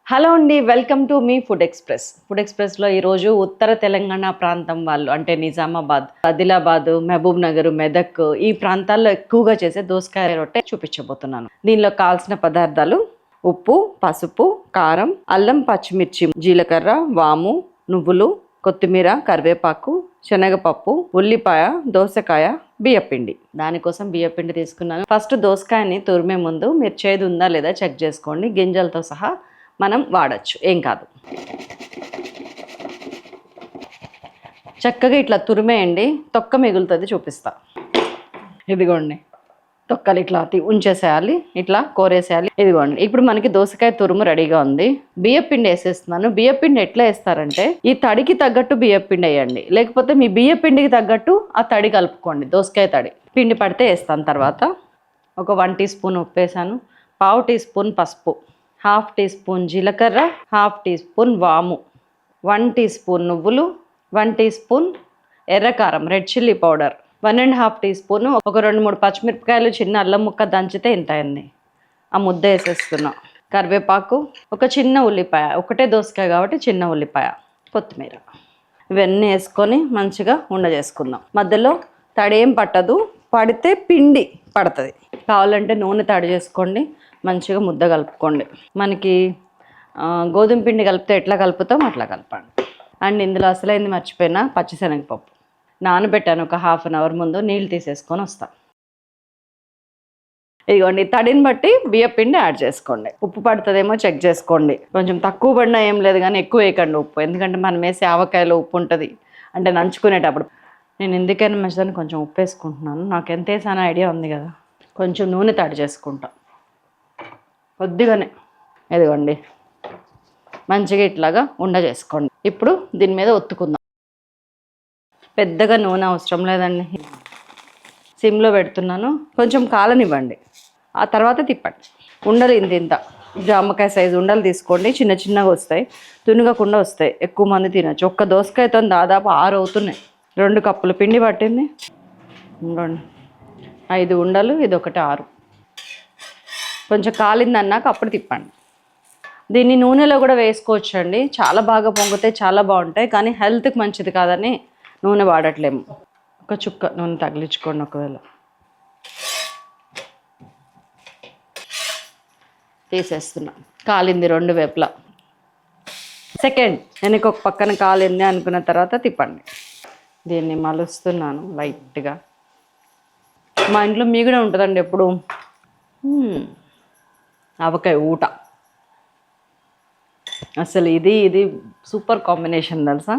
Hello అండి, welcome to me food express. Food ఎక్స్ప్రెస్లో ఈరోజు ఉత్తర తెలంగాణ ప్రాంతం వాళ్ళు అంటే నిజామాబాద్, ఆదిలాబాద్, మహబూబ్ నగర్, మెదక్ ఈ ప్రాంతాల్లో ఎక్కువగా చేసే దోసకాయ రొట్టె చూపించబోతున్నాను. దీనిలో కావాల్సిన పదార్థాలు ఉప్పు, పసుపు, కారం, అల్లం, పచ్చిమిర్చి, జీలకర్ర, వాము, నువ్వులు, కొత్తిమీర, కరివేపాకు, శనగపప్పు, ఉల్లిపాయ, దోసకాయ, బియ్యపిండి. దానికోసం బియ్యపిండి తీసుకున్నాను. ఫస్ట్ దోసకాయని తురిమే ముందు మీరు చేదు ఉందా లేదా చెక్ చేసుకోండి. గింజలతో సహా మనం వాడచ్చు, ఏం కాదు. చక్కగా ఇట్లా తురిమేయండి, తొక్క మిగులుతుంది, చూపిస్తా. ఇదిగోండి, తొక్కలు ఇట్లా ఉంచేసేయాలి, ఇట్లా కోరేసేయాలి. ఇదిగోండి, ఇప్పుడు మనకి దోసకాయ తురుము రెడీగా ఉంది. బియ్యపిండి వేసేస్తున్నాను. బియ్యపిండి ఎట్లా వేస్తారంటే ఈ తడికి తగ్గట్టు బియ్యపిండి వేయండి, లేకపోతే మీ బియ్యపిండికి తగ్గట్టు ఆ తడి కలుపుకోండి. దోసకాయ తడి పిండి పడితే వేస్తాను. తర్వాత ఒక 1 టీ స్పూన్ ఉప్పు వేసాను, 1/2 టీ స్పూన్ పసుపు, 1/2 టీ స్పూన్ జీలకర్ర, 1/2 టీ స్పూన్ వాము, 1 టీ స్పూన్ నువ్వులు, 1 టీ స్పూన్ ఎర్రకారం red chilli powder, 1.5 teaspoon ఒక 2-3 పచ్చిమిరపకాయలు, చిన్న అల్లం ముక్క దంచితే ఇంత అయింది. ఆ ముద్ద వేసేస్తున్నా. కరివేపాకు, ఒక చిన్న ఉల్లిపాయ, ఒకటే దోసకాయ కాబట్టి చిన్న ఉల్లిపాయ, కొత్తిమీర, ఇవన్నీ వేసుకొని మంచిగా చేసుకుందాం. మధ్యలో తడేం పట్టదు, పడితే పిండి పడుతుంది. కావాలంటే నూనె తడి చేసుకోండి, మంచిగా ముద్ద కలుపుకోండి. మనకి గోధుమ పిండి కలిపితే ఎట్లా కలుపుతాం అట్లా కలపండి. అండ్ ఇందులో అసలైంది మర్చిపోయినా, పచ్చిశనగపప్పు నానబెట్టాను ఒక 1/2 అవర్ ముందు, నీళ్ళు తీసేసుకొని వస్తాను. ఇదిగోండి, తడిని బట్టి బియ్యపిండి యాడ్ చేసుకోండి. ఉప్పు పడుతుందేమో చెక్ చేసుకోండి. కొంచెం తక్కువ పడినా ఏం లేదు, కానీ ఎక్కువ వేయకండి ఉప్పు, ఎందుకంటే మనం వేసే ఆవకాయలో ఉప్పు ఉంటుంది, అంటే నంచుకునేటప్పుడు. నేను ఎందుకైనా మంచిదని కొంచెం ఉప్పు వేసుకుంటున్నాను. నాకు ఎంత వేసానో ఐడియా ఉంది కదా. కొంచెం నూనె తడి చేసుకుంటాం కొద్దిగానే. ఇదిగోండి, మంచిగా ఇట్లాగా చేసుకోండి. ఇప్పుడు దీని మీద ఒత్తుకుందాం. పెద్దగా నూనె అవసరం లేదండి, సిమ్లో పెడుతున్నాను. కొంచెం కాలనివ్వండి, ఆ తర్వాత తిప్పండి. ఉండలు ఇంత జామకాయ సైజు ఉండలు తీసుకోండి, చిన్న చిన్నగా వస్తాయి, తునగకుండా వస్తాయి, ఎక్కువ మంది తినచ్చు. ఒక్క దోసకాయతో దాదాపు 6 అవుతున్నాయి. 2 కప్పులు పిండి పట్టింది. ఇంకోండి 5 ఉండలు, ఇది ఒకటి 6. కొంచెం కాలిందన్నాక అప్పుడు తిప్పండి. దీన్ని నూనెలో కూడా వేసుకోవచ్చు అండి, చాలా బాగా పొంగితే చాలా బాగుంటాయి, కానీ హెల్త్కి మంచిది కాదని నూనె వాడట్లేము. ఒక చుక్క నూనె తగిలించుకోండి. ఒకవేళ తీసేస్తున్నా. కాలింది 2 వైపులా. సెకండ్ వెనక ఒక పక్కన కాలింది అనుకున్న తర్వాత తిప్పండి. దీన్ని మలుస్తున్నాను లైట్గా. మా ఇంట్లో మీగడ ఉంటుందండి ఎప్పుడు, ఆవకాయ ఊట. అసలు ఇది సూపర్ కాంబినేషన్ తెలుసా.